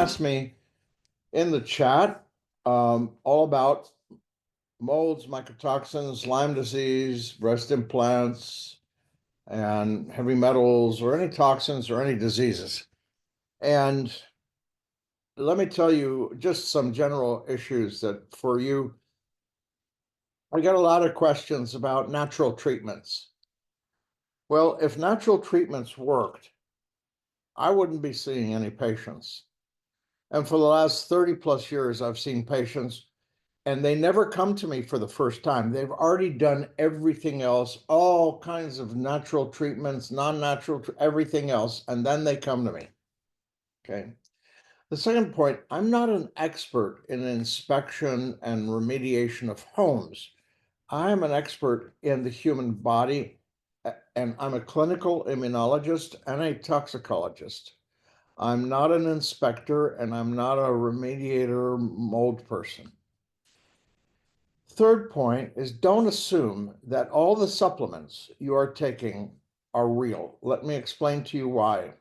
asked me in the chat all about molds, mycotoxins, Lyme disease, breast implants, and heavy metals, or any toxins or any diseases. And let me tell you just some general issues that for you, I get a lot of questions about natural treatments. Well, if natural treatments worked, I wouldn't be seeing any patients. And for the last 30 plus years, I've seen patients and they never come to me for the first time. They've already done everything else, all kinds of natural treatments, non-natural, everything else, and then they come to me. Okay. The second point, I'm not an expert in inspection and remediation of homes. I'm an expert in the human body, and I'm a clinical immunologist and a toxicologist. I'm not an inspector, and I'm not a remediator mold person. Third point is don't assume that all the supplements you are taking are real. Let me explain to you why,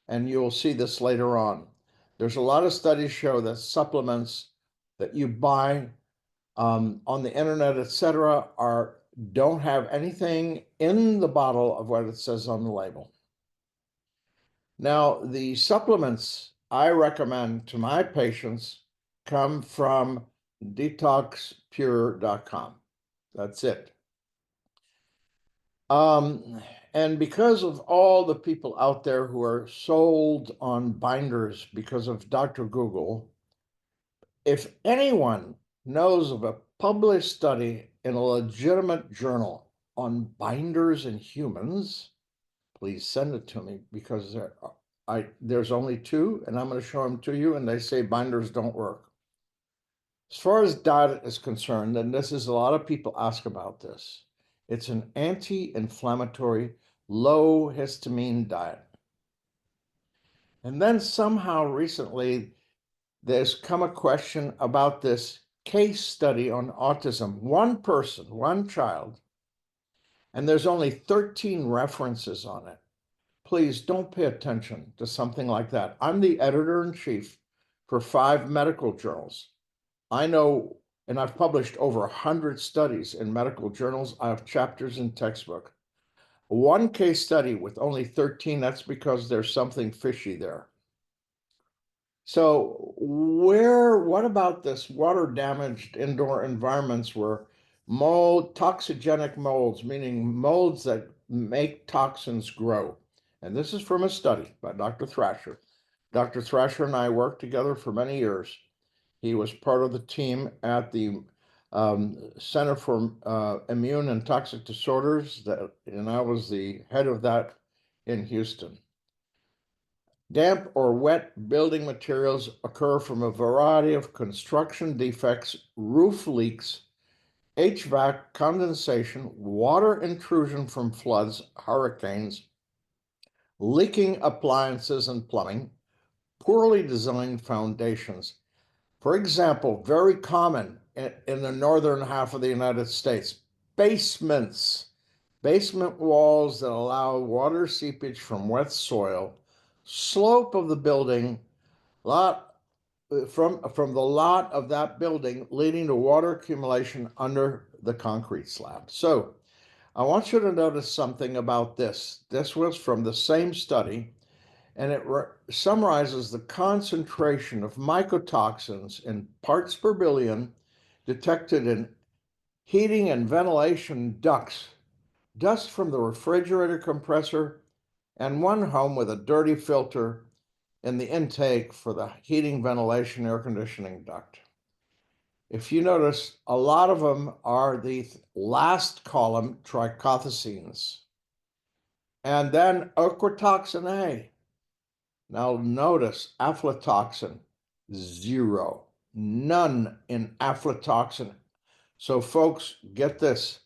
and you'll see this later on. There's a lot of studies show that supplements that you buy on the internet, etc., don't have anything in the bottle of what it says on the label. Now, the supplements I recommend to my patients come from detoxpure.com. That's it. And because of all the people out there who are sold on binders because of Dr. Google, if anyone knows of a published study in a legitimate journal on binders in humans, please send it to me because there's only two, and I'm going to show them to you, and they say binders don't work. As far as diet is concerned, and this is a lot of people ask about this, it's an anti-inflammatory, low histamine diet. And then somehow recently, there's come a question about this case study on autism. One person, one child, and there's only 13 references on it. Please don't pay attention to something like that. I'm the editor-in-chief for 5 medical journals. I know, and I've published over 100 studies in medical journals. I have chapters in textbook. One case study with only 13, that's because there's something fishy there. So what about this water-damaged indoor environments where toxigenic molds, meaning molds that make toxins grow? And this is from a study by Dr. Thrasher. Dr. Thrasher and I worked together for many years. He was part of the team at the Center for Immune and Toxic Disorders, and I was the head of that in Houston. Damp or wet building materials occur from a variety of construction defects, roof leaks, HVAC condensation, water intrusion from floods, hurricanes, leaking appliances and plumbing, poorly designed foundations. For example, very common in the northern half of the United States, basements, basement walls that allow water seepage from wet soil, slope of the building, from the lot of that building leading to water accumulation under the concrete slab. So I want you to notice something about this. This was from the same study, and it summarizes the concentration of mycotoxins in parts per billion detected in heating and ventilation ducts, dust from the refrigerator compressor, and one home with a dirty filter in the intake for the heating, ventilation, air conditioning duct. If you notice, a lot of them are the last column, trichothecenes, and then ochratoxin A. Now notice aflatoxin, 0, none in aflatoxin. So folks, get this.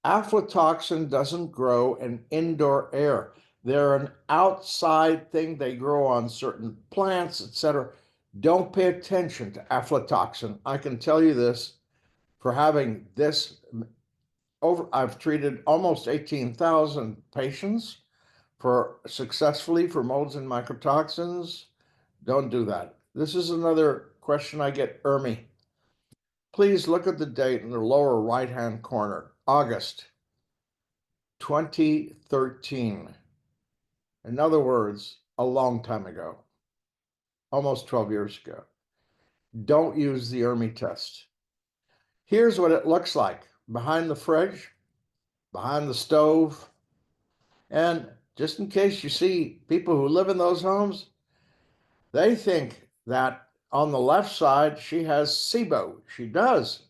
Aflatoxin doesn't grow in indoor air. They're an outside thing. They grow on certain plants, etc. Don't pay attention to aflatoxin. I can tell you this for having this I've treated almost 18,000 patients successfully for molds and mycotoxins. Don't do that. This is another question I get, Ermi. Please look at the date in the lower right-hand corner, August 2013. In other words, a long time ago, almost 12 years ago. Don't use the Ermi test. Here's what it looks like behind the fridge, behind the stove. And just in case you see people who live in those homes, they think that on the left side, she has SIBO. She does.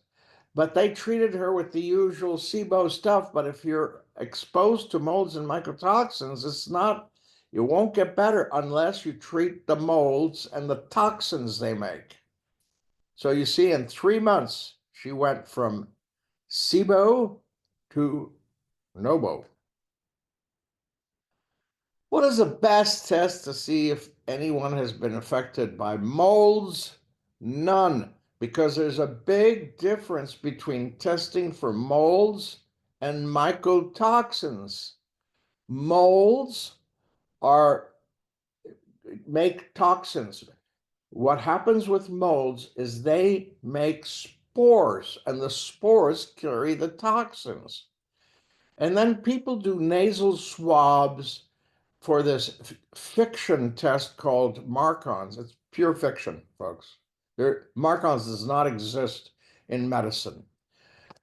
But they treated her with the usual SIBO stuff. But if you're exposed to molds and mycotoxins, it's not, you won't get better unless you treat the molds and the toxins they make. So you see, in 3 months, she went from SIBO to NOBO. What is the best test to see if anyone has been affected by molds? None, because there's a big difference between testing for molds and mycotoxins. Molds make toxins. What happens with molds is they make spores, and the spores carry the toxins. And then people do nasal swabs for this fiction test called Marcons. It's pure fiction, folks. Marcons does not exist in medicine.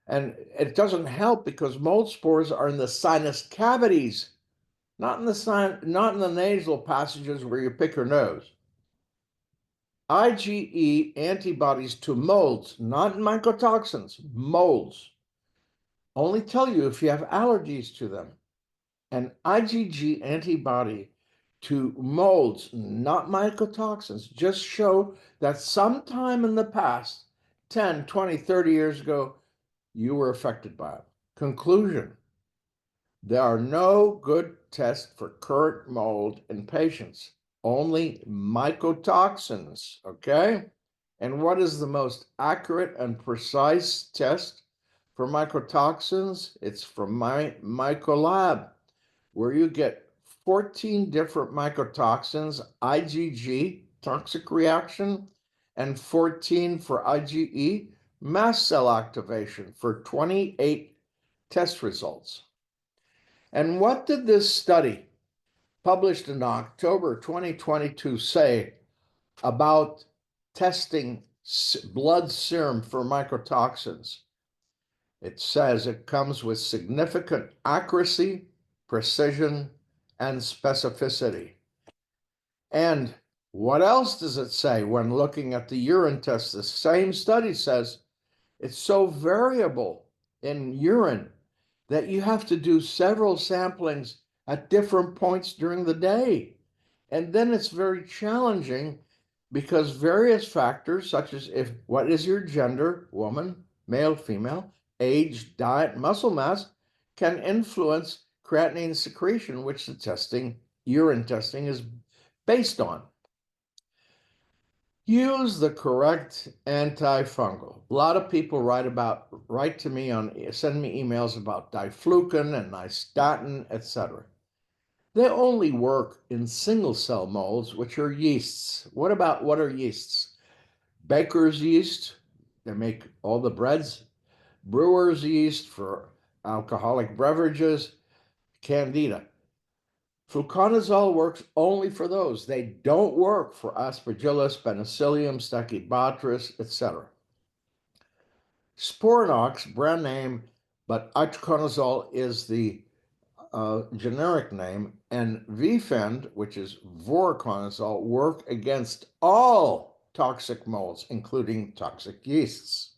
And it doesn't help because mold spores are in the sinus cavities, not in the nasal passages where you pick your nose. IgE antibodies to molds, not mycotoxins, molds, only tell you if you have allergies to them. An IgG antibody to molds, not mycotoxins, just show that sometime in the past, 10, 20, 30 years ago, you were affected by it. Conclusion: there are no good tests for current mold in patients, only mycotoxins, okay? And what is the most accurate and precise test for mycotoxins? It's from MyMycoLab, where you get 14 different mycotoxins, IgG, toxic reaction, and 14 for IgE, mast cell activation, for 28 test results. And what did this study, published in October 2022, say about testing blood serum for mycotoxins? It says it comes with significant accuracy, precision, and specificity. And what else does it say when looking at the urine test? The same study says it's so variable in urine that you have to do several samplings at different points during the day. And then it's very challenging because various factors, such as what is your gender, woman, male, female, age, diet, muscle mass, can influence creatinine secretion, which the urine testing is based on. Use the correct antifungal. A lot of people write to me send me emails about diflucan and nystatin, etc. They only work in single cell molds, which are yeasts. What are yeasts? Baker's yeast, they make all the breads. Brewer's yeast for alcoholic beverages. Candida. Fluconazole works only for those. They don't work for Aspergillus, Penicillium, Stachybotrys, etc. Sporanox, brand name, but itraconazole is the generic name, and Vfend, which is voriconazole, work against all toxic molds, including toxic yeasts.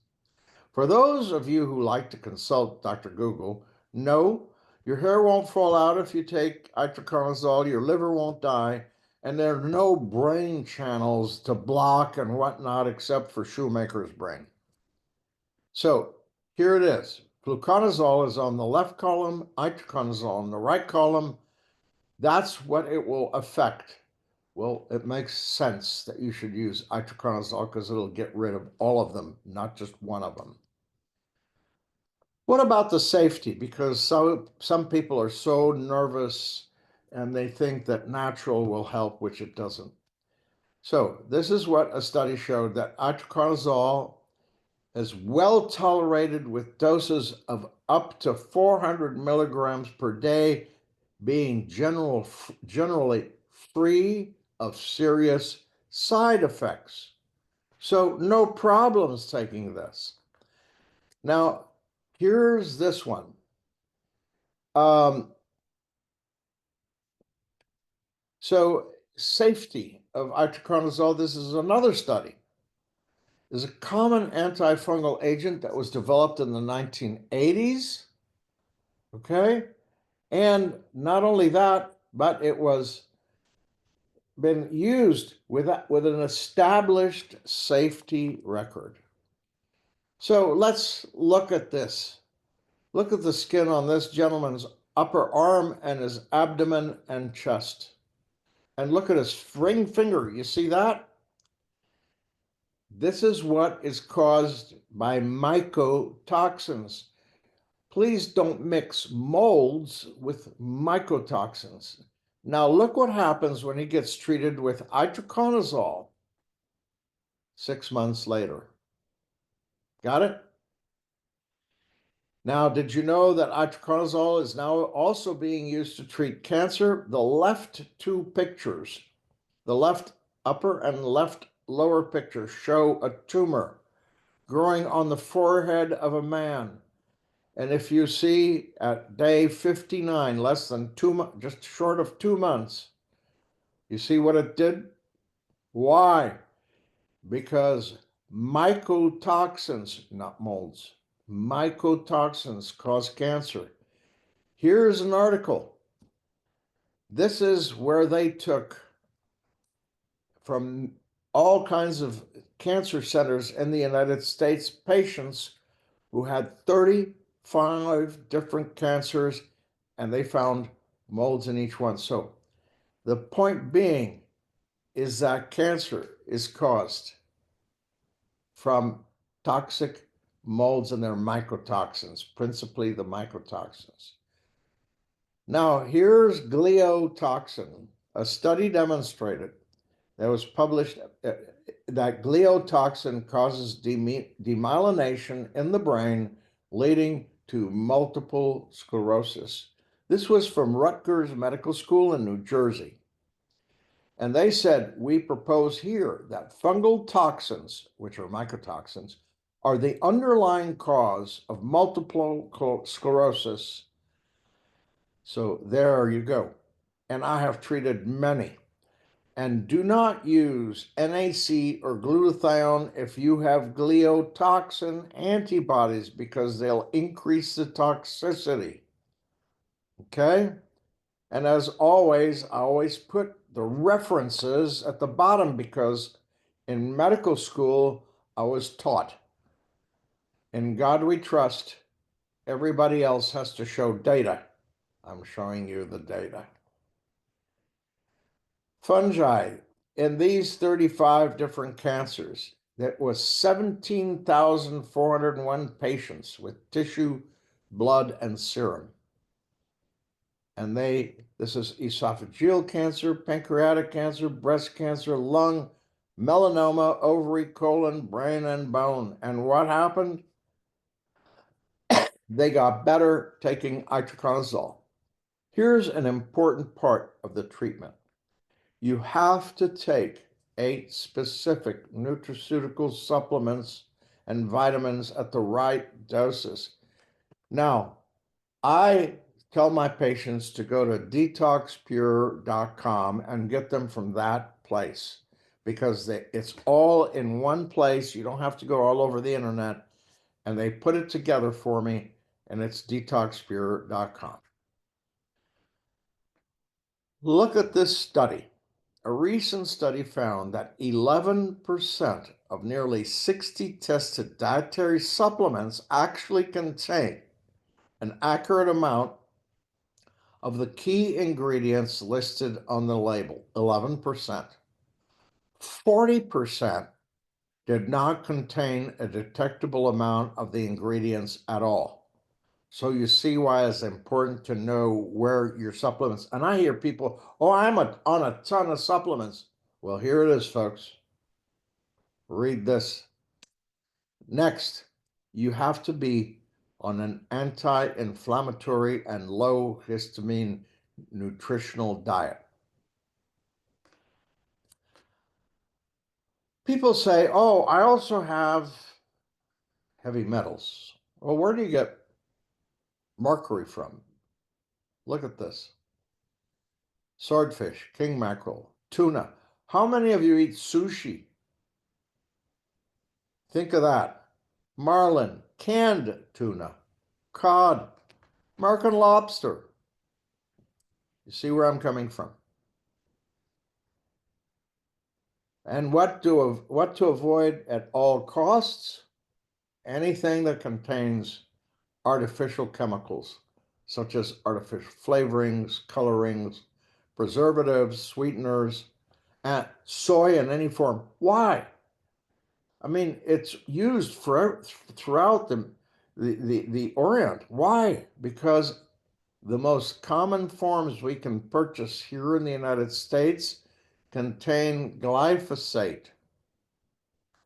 For those of you who like to consult Dr. Google, no, your hair won't fall out if you take itraconazole, your liver won't die, and there are no brain channels to block and whatnot except for Shoemaker's brain. So here it is. Fluconazole is on the left column, itraconazole on the right column. That's what it will affect. Well, it makes sense that you should use itraconazole because it'll get rid of all of them, not just one of them. What about the safety? Because some people are so nervous and they think that natural will help, which it doesn't. So this is what a study showed, that itraconazole is well tolerated with doses of up to 400 milligrams per day, being generally free of serious side effects. So no problems taking this. Now, here's this one. So safety of itraconazole, this is another study, is a common antifungal agent that was developed in the 1980s. Okay. And not only that, but it was been used with an established safety record. So let's look at this. Look at the skin on this gentleman's upper arm and his abdomen and chest. And look at his ring finger. You see that? This is what is caused by mycotoxins. Please don't mix molds with mycotoxins. Now look what happens when he gets treated with itraconazole 6 months later. Got it? Now, did you know that itraconazole is now also being used to treat cancer? The left two pictures, the left upper and left lower picture, show a tumor growing on the forehead of a man. And if you see at day 59, less than 2 months, just short of 2 months, you see what it did? Why? Because mycotoxins, not molds, mycotoxins cause cancer. Here's an article. This is where they took from all kinds of cancer centers in the United States patients who had 35 different cancers, and they found molds in each one. So the point being is that cancer is caused from toxic molds and their mycotoxins, principally the mycotoxins. Now, here's gliotoxin. A study demonstrated that was published that gliotoxin causes demyelination in the brain, leading to multiple sclerosis. This was from Rutgers Medical School in New Jersey. And they said, we propose here that fungal toxins, which are mycotoxins, are the underlying cause of multiple sclerosis. So there you go. And I have treated many. And do not use NAC or glutathione if you have gliotoxin antibodies, because they'll increase the toxicity. Okay? And as always, I always put the references at the bottom, because in medical school, I was taught, in God we trust, everybody else has to show data. I'm showing you the data. Fungi, in these 35 different cancers, that was 17,401 patients with tissue, blood, and serum. And this is esophageal cancer, pancreatic cancer, breast cancer, lung, melanoma, ovary, colon, brain, and bone. And what happened? They got better taking itraconazole. Here's an important part of the treatment. You have to take 8 specific nutraceutical supplements and vitamins at the right doses. Now, I tell my patients to go to detoxpure.com and get them from that place, because it's all in one place. You don't have to go all over the internet, and they put it together for me, and it's detoxpure.com. Look at this study. A recent study found that 11% of nearly 60 tested dietary supplements actually contain an accurate amount of the key ingredients listed on the label. 11%. 40% did not contain a detectable amount of the ingredients at all. So you see why it's important to know where your supplements, and I hear people, oh, I'm on a ton of supplements. Well, here it is, folks. Read this. Next, you have to be on an anti-inflammatory and low histamine nutritional diet. People say, oh, I also have heavy metals. Well, where do you get mercury from? Look at this. Swordfish, king mackerel, tuna. How many of you eat sushi? Think of that. Marlin, canned tuna, cod, American lobster. You see where I'm coming from? And what to avoid at all costs? Anything that contains artificial chemicals, such as artificial flavorings, colorings, preservatives, sweeteners, and soy in any form. Why? I mean, it's used throughout the Orient. Why? Because the most common forms we can purchase here in the United States contain glyphosate.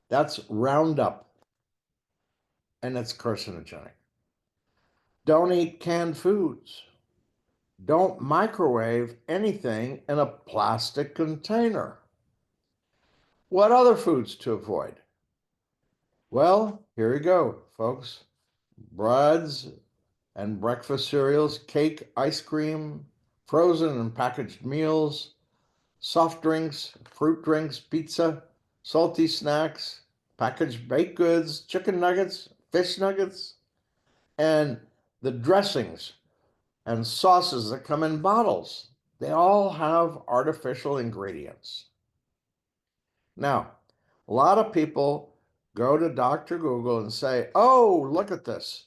That's Roundup, and it's carcinogenic. Don't eat canned foods. Don't microwave anything in a plastic container. What other foods to avoid? Well, here you go, folks. Breads and breakfast cereals, cake, ice cream, frozen and packaged meals, soft drinks, fruit drinks, pizza, salty snacks, packaged baked goods, chicken nuggets, fish nuggets, and the dressings and sauces that come in bottles. They all have artificial ingredients. Now, a lot of people go to Dr. Google and say, oh, look at this.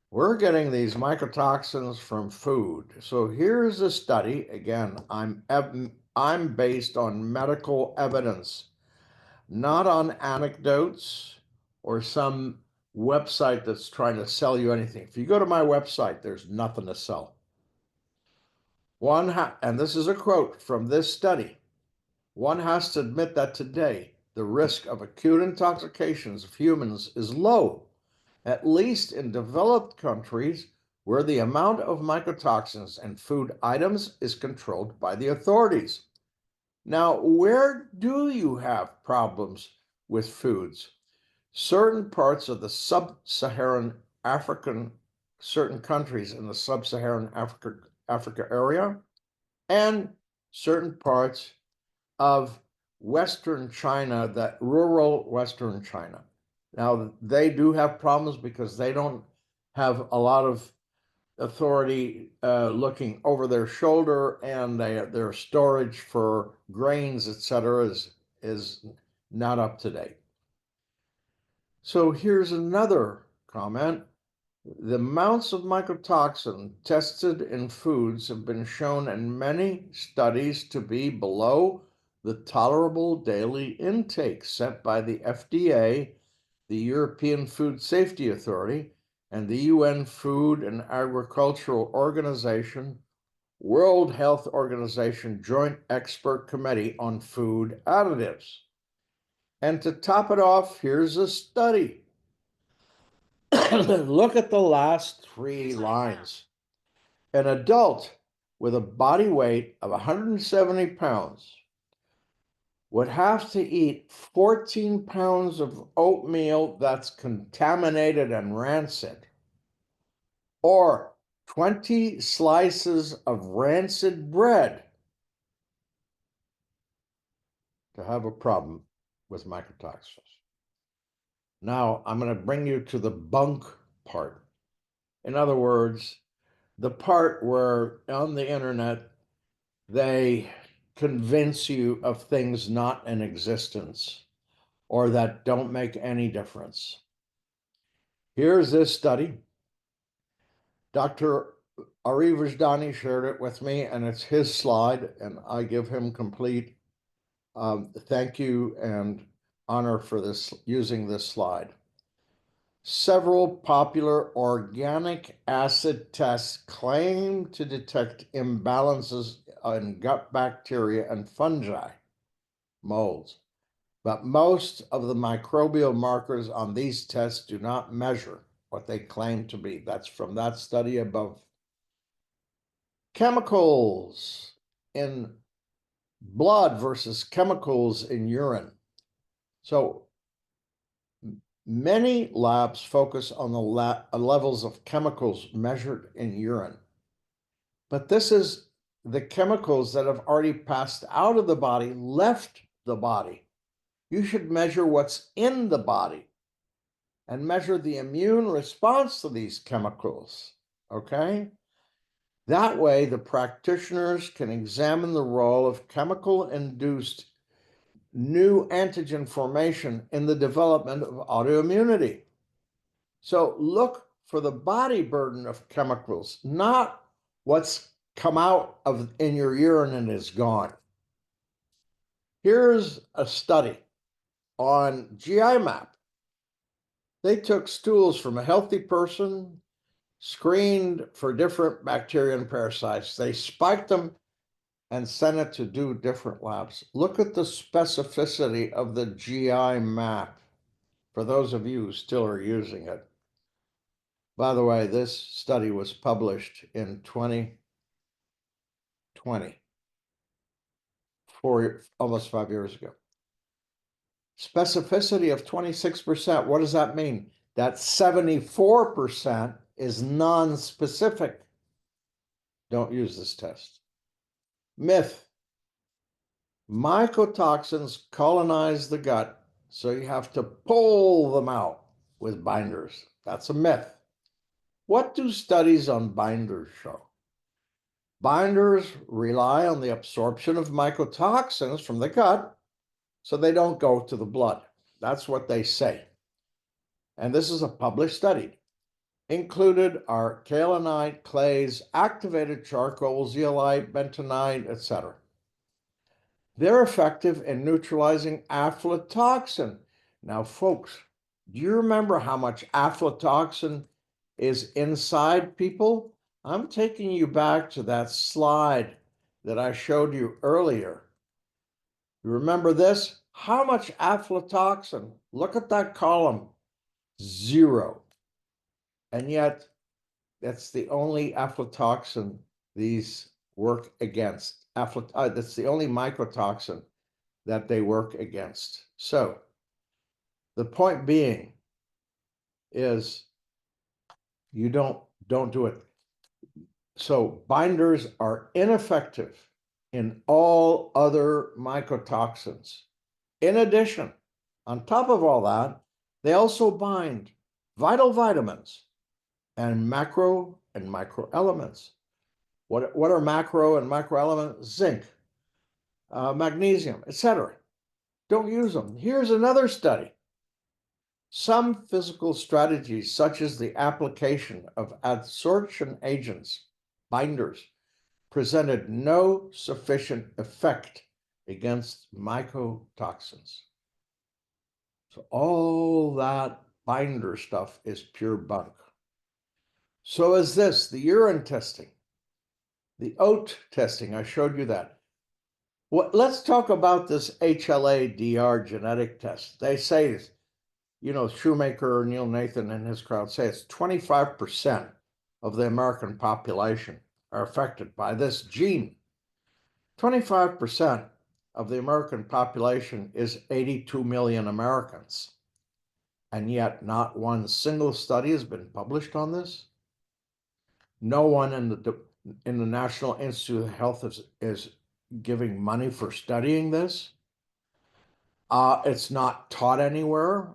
We're getting these mycotoxins from food. So here's a study. Again, I'm based on medical evidence, not on anecdotes or some website that's trying to sell you anything. If you go to my website, there's nothing to sell. And this is a quote from this study, one has to admit that today, the risk of acute intoxications of humans is low, at least in developed countries where the amount of mycotoxins in food items is controlled by the authorities. Now, where do you have problems with foods? Certain parts of the sub-Saharan African, certain countries in the sub-Saharan Africa area, and certain parts of Western China, that rural Western China. Now, they do have problems because they don't have a lot of authority looking over their shoulder, and their storage for grains, etc., is not up to date. So here's another comment. The amounts of mycotoxin tested in foods have been shown in many studies to be below the tolerable daily intake set by the FDA, the European Food Safety Authority, and the UN Food and Agricultural Organization, World Health Organization Joint Expert Committee on Food Additives. And to top it off, here's a study. Look at the last three lines. An adult with a body weight of 170 pounds would have to eat 14 pounds of oatmeal that's contaminated and rancid, or 20 slices of rancid bread to have a problem with mycotoxins. Now, I'm going to bring you to the bunk part. In other words, the part where on the internet they convince you of things not in existence or that don't make any difference. Here's this study. Dr. Ari Vajdani shared it with me, and it's his slide, and I give him complete thank you and honor for this, using this slide. Several popular organic acid tests claim to detect imbalances in gut bacteria and fungi. molds. But most of the microbial markers on these tests do not measure what they claim to be. That's from that study above. Chemicals in blood versus chemicals in urine. So many labs focus on the levels of chemicals measured in urine. But this is the chemicals that have already passed out of the body, left the body. You should measure what's in the body and measure the immune response to these chemicals, okay? That way, the practitioners can examine the role of chemical-induced new antigen formation in the development of autoimmunity. So look for the body burden of chemicals, not what's come out of in your urine and is gone. Here's a study on GI map. They took stools from a healthy person, screened for different bacteria and parasites. They spiked them and sent it to do different labs. Look at the specificity of the GI map for those of you who still are using it. By the way, this study was published in 2020, almost 5 years ago. Specificity of 26%. What does that mean? That 74% is non-specific. Don't use this test. Myth. Mycotoxins colonize the gut, so you have to pull them out with binders. That's a myth. What do studies on binders show? Binders rely on the absorption of mycotoxins from the gut, so they don't go to the blood. That's what they say. And this is a published study. Included are kaolinite, clays, activated charcoal, zeolite, bentonite, etc. They're effective in neutralizing aflatoxin. Now, folks, do you remember how much aflatoxin is inside people? I'm taking you back to that slide that I showed you earlier. You remember this? How much aflatoxin? Look at that column. 0. And yet, that's the only aflatoxin these work against. That's the only mycotoxin that they work against. So the point being is you don't do it. So binders are ineffective in all other mycotoxins. In addition, on top of all that, they also bind vital vitamins and macro and micro elements. What are macro and micro elements? Zinc, magnesium, etc. Don't use them. Here's another study. Some physical strategies, such as the application of adsorption agents, binders, presented no sufficient effect against mycotoxins. So all that binder stuff is pure bunk. So is this, the urine testing, the oat testing, I showed you that. Let's talk about this HLDR genetic test. They say, Shoemaker, Neil Nathan and his crowd say it's 25% of the American population are affected by this gene. 25% of the American population is 82 million Americans. And yet not one single study has been published on this. No one in the National Institute of Health is giving money for studying this. It's not taught anywhere.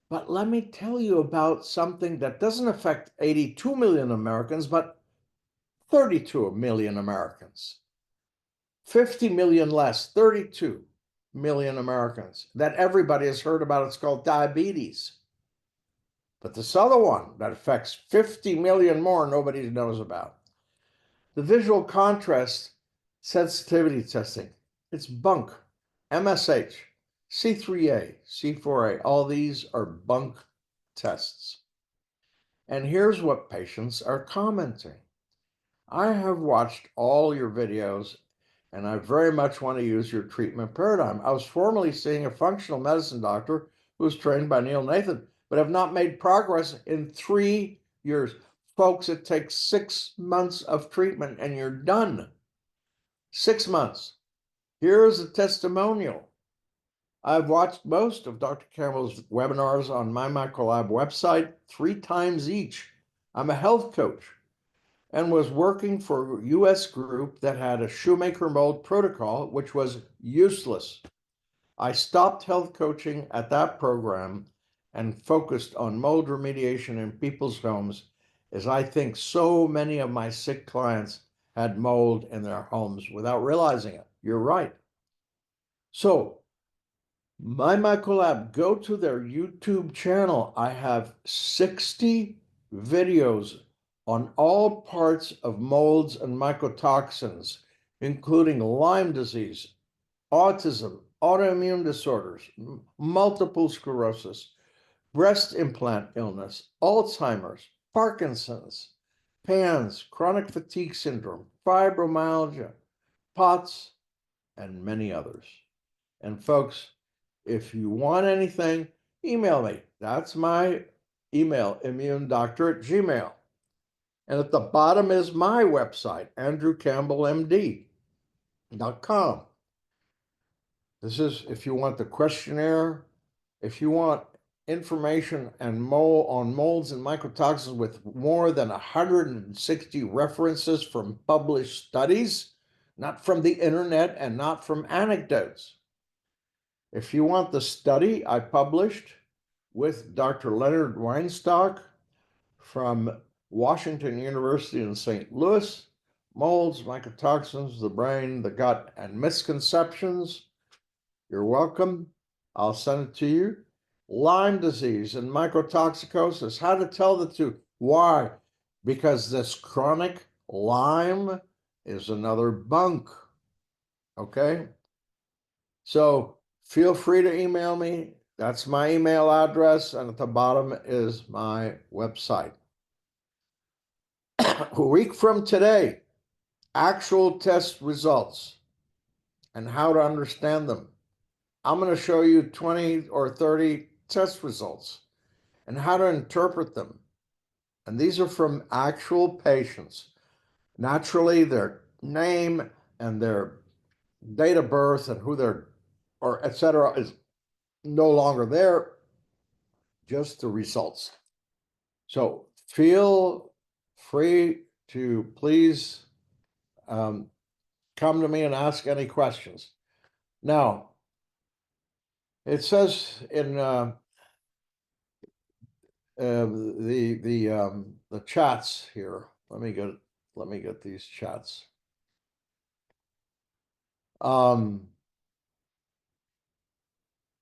But let me tell you about something that doesn't affect 82 million Americans, but 32 million Americans. 50 million less, 32 million Americans that everybody has heard about. It's called diabetes. But this other one that affects 50 million more, nobody knows about. The visual contrast sensitivity testing. It's bunk, MSH, C3A, C4A. All these are bunk tests. And here's what patients are commenting. I have watched all your videos and I very much want to use your treatment paradigm. I was formerly seeing a functional medicine doctor who was trained by Neil Nathan, but have not made progress in 3 years. Folks, it takes 6 months of treatment and you're done. 6 months. Here's a testimonial. I've watched most of Dr. Campbell's webinars on MyMycoLab website 3 times each. I'm a health coach and was working for a US group that had a shoemaker mold protocol, which was useless. I stopped health coaching at that program and focused on mold remediation in people's homes, as I think so many of my sick clients had mold in their homes without realizing it. You're right. So MyMycoLab, go to their YouTube channel. I have 60 videos on all parts of molds and mycotoxins, including Lyme disease, autism, autoimmune disorders, multiple sclerosis, breast implant illness, Alzheimer's, Parkinson's, PANS, chronic fatigue syndrome, fibromyalgia, POTS, and many others. And folks, if you want anything, email me. That's my email, immunedoctor@gmail.com. And at the bottom is my website, andrewcampbellmd.com. This is if you want the questionnaire, if you want information on molds and mycotoxins with more than 160 references from published studies, not from the internet and not from anecdotes. If you want the study I published with Dr. Leonard Weinstock from Washington University in St. Louis, molds, mycotoxins, the brain, the gut, and misconceptions, you're welcome. I'll send it to you. Lyme disease and mycotoxicosis, how to tell the two. Why? Because this chronic Lyme is another bunk, okay? So feel free to email me. That's my email address, and at the bottom is my website. A week from today, actual test results and how to understand them. I'm going to show you 20 or 30 test results and how to interpret them. And these are from actual patients. Naturally, their name and their date of birth and who they're, or etc., is no longer there, just the results. So feel free to please come to me and ask any questions. Now, it says in the chats here. Let me get these chats.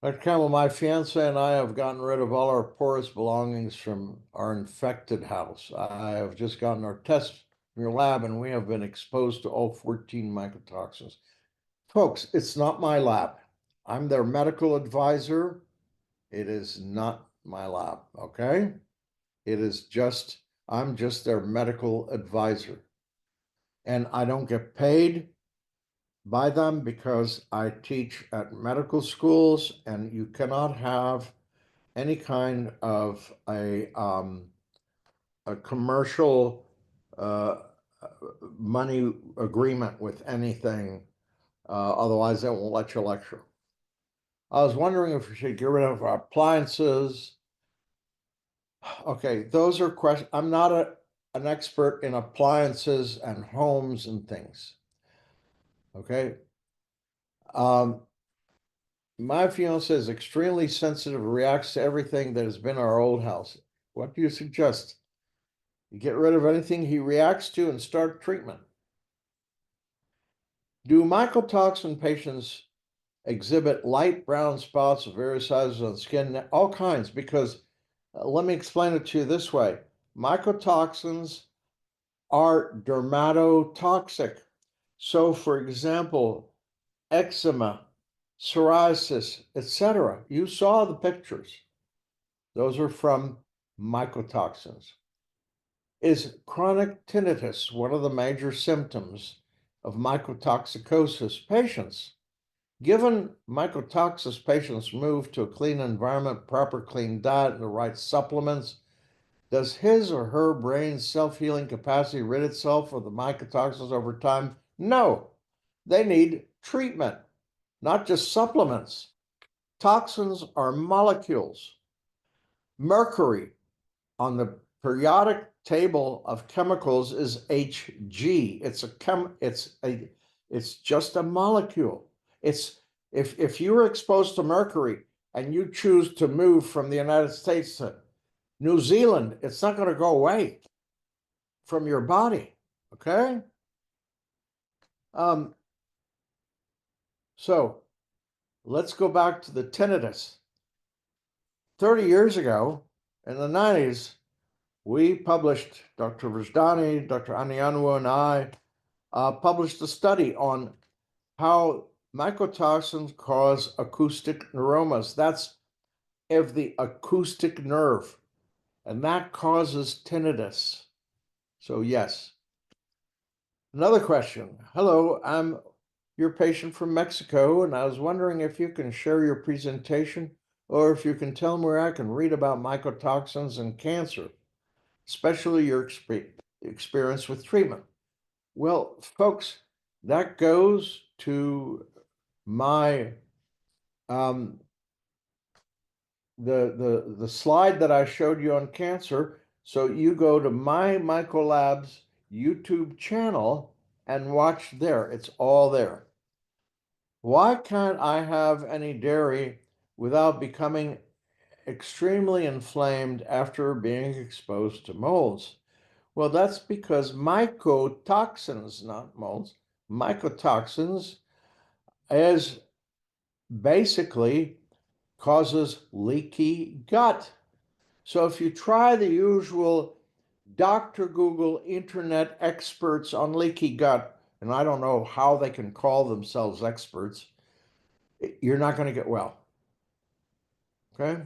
Dr. Campbell, my fiance and I have gotten rid of all our porous belongings from our infected house. I have just gotten our test from your lab, and we have been exposed to all 14 mycotoxins. Folks, it's not my lab. I'm their medical advisor. It is not my lab, okay? It is just, I'm just their medical advisor. And I don't get paid by them because I teach at medical schools, and you cannot have any kind of a commercial money agreement with anything. Otherwise, they won't let you lecture. I was wondering if we should get rid of our appliances. Okay, those are questions. I'm not an expert in appliances and homes and things. Okay. My fiance is extremely sensitive, reacts to everything that has been our old house. What do you suggest? You get rid of anything he reacts to and start treatment. Do mycotoxin patients exhibit light brown spots of various sizes on skin? All kinds, because let me explain it to you this way. Mycotoxins are dermatotoxic. So, for example, eczema, psoriasis, etc. You saw the pictures. Those are from mycotoxins. Is chronic tinnitus one of the major symptoms of mycotoxicosis patients. Given mycotoxis patients move to a clean environment, proper clean diet, and the right supplements, does his or her brain's self-healing capacity rid itself of the mycotoxins over time? No. They need treatment, not just supplements. Toxins are molecules. Mercury on the periodic table of chemicals is Hg. It's just a molecule. It's if you were exposed to mercury and you choose to move from the United States to New Zealand, it's not going to go away from your body. Okay? So let's go back to the tinnitus. 30 years ago, in the 90s, we published, Dr. Rajdani, Dr. Anianwu, and I published a study on how mycotoxins cause acoustic neuromas. That's of the acoustic nerve, and that causes tinnitus. So yes. Another question. Hello, I'm your patient from Mexico, and I was wondering if you can share your presentation or if you can tell me where I can read about mycotoxins and cancer, especially your experience with treatment. Well, folks, that goes to my the slide that I showed you on cancer. So you go to MyMycoLab's YouTube channel and watch there. It's all there. Why can't I have any dairy without becoming extremely inflamed after being exposed to molds? Well, that's because mycotoxins, not molds, mycotoxins is basically causes leaky gut. So if you try the usual Dr. Google internet experts on leaky gut, and I don't know how they can call themselves experts, you're not going to get well. Okay?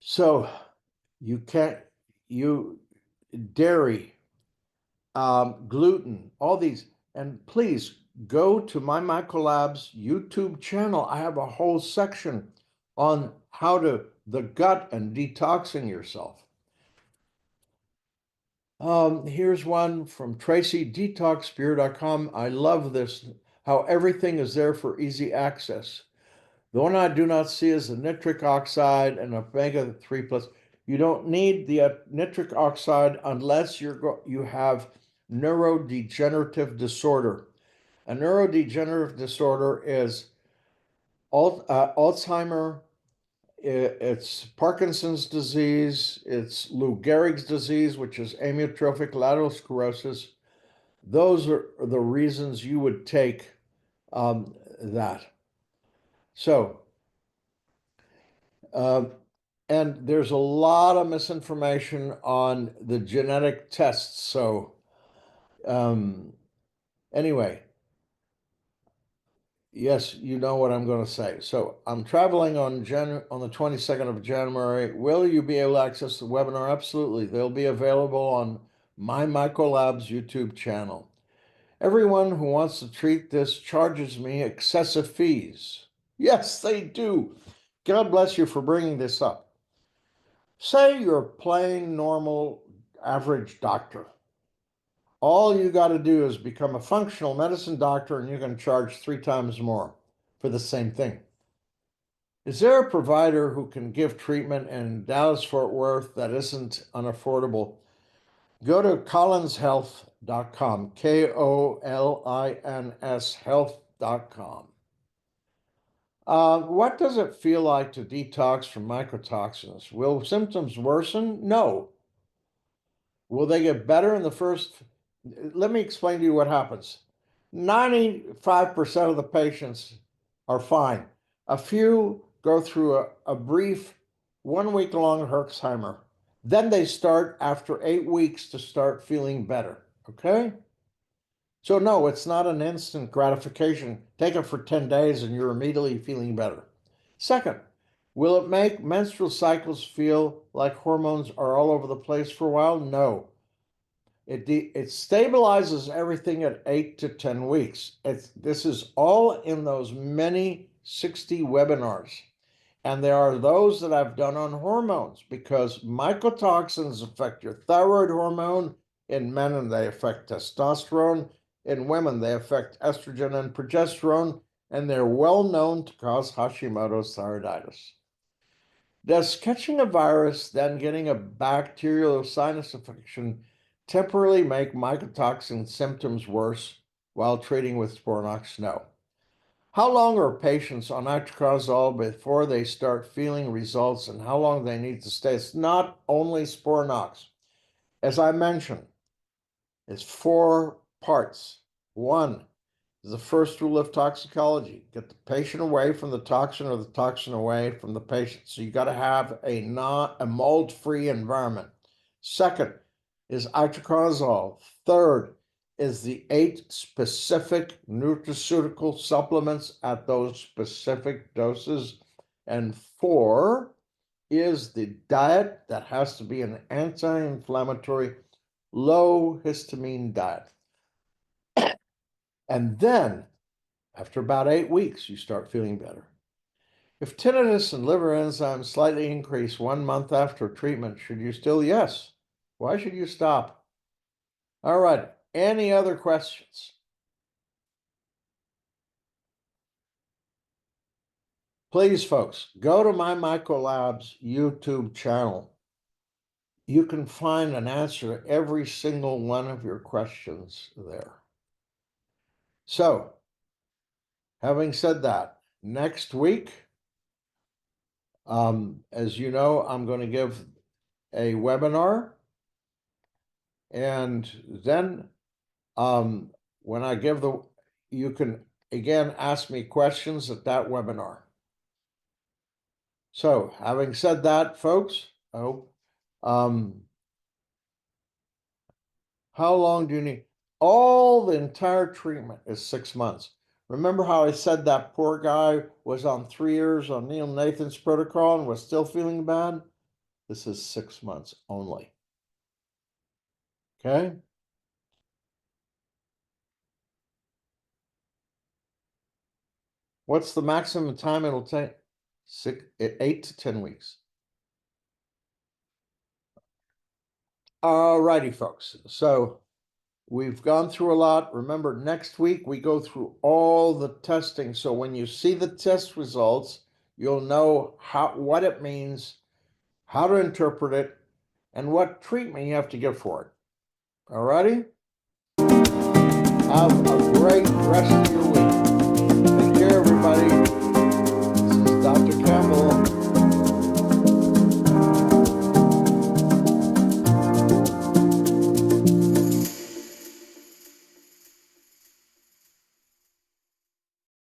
So you can't, dairy, gluten, all these, and please go to MyMycoLab's YouTube channel. I have a whole section on how to the gut and detoxing yourself. Here's one from Tracy, detoxbeer.com. I love this, how everything is there for easy access. The one I do not see is the nitric oxide and omega-3 plus. You don't need the nitric oxide unless you have neurodegenerative disorder. A neurodegenerative disorder is Alzheimer, it's Parkinson's disease, it's Lou Gehrig's disease, which is amyotrophic lateral sclerosis. Those are the reasons you would take that. So, and there's a lot of misinformation on the genetic tests. So, anyway, yes, you know what I'm going to say. So I'm traveling on the 22nd of January. Will you be able to access the webinar? Absolutely. They'll be available on MyMycoLab's YouTube channel. Everyone who wants to treat this charges me excessive fees. Yes, they do. God bless you for bringing this up. Say you're a plain, normal, average doctor. All you got to do is become a functional medicine doctor and you can charge 3 times more for the same thing. Is there a provider who can give treatment in Dallas-Fort Worth that isn't unaffordable? Go to collinshealth.com, KOLINS health.com. What does it feel like to detox from mycotoxins? Will symptoms worsen? No. Will they get better in the first? Let me explain to you what happens. 95% of the patients are fine. A few go through a brief 1-week-long Herxheimer. Then they start after 8 weeks to start feeling better. Okay? So no, it's not an instant gratification. Take it for 10 days and you're immediately feeling better. Second, will it make menstrual cycles feel like hormones are all over the place for a while? No. It stabilizes everything at 8 to 10 weeks. This is all in those many 60 webinars. And there are those that I've done on hormones, because mycotoxins affect your thyroid hormone in men, and they affect testosterone. In women, they affect estrogen and progesterone, and they're well known to cause Hashimoto's thyroiditis. Does catching a virus, then getting a bacterial or sinus infection, temporarily make mycotoxin symptoms worse while treating with Sporanox? No. How long are patients on itraconazole before they start feeling results, and how long they need to stay? It's not only Sporanox. As I mentioned, it's 4 parts. 1 is the first rule of toxicology: get the patient away from the toxin, or the toxin away from the patient. So you got to have a mold-free environment. Second is itraconazole. Third is the 8 specific nutraceutical supplements at those specific doses. And 4 is the diet that has to be an anti-inflammatory, low histamine diet. And then, after about 8 weeks, you start feeling better. If tinnitus and liver enzymes slightly increase 1 month after treatment, should you still? Yes. Why should you stop? All right. Any other questions? Please, folks, go to MyMycoLab's YouTube channel. You can find an answer to every single one of your questions there. So, having said that, next week, as you know, I'm going to give a webinar, and then when I give you can again ask me questions at that webinar. So, having said that, folks, I hope, how long do you need? The entire treatment is 6 months. Remember how I said that poor guy was on 3 years on Neil Nathan's protocol and was still feeling bad? This is 6 months only. Okay? What's the maximum time it'll take? 8 to 10 weeks. All righty, folks. So we've gone through a lot. Remember, next week we go through all the testing. So when you see the test results, you'll know what it means, how to interpret it, and what treatment you have to give for it. All righty? Have a great rest of your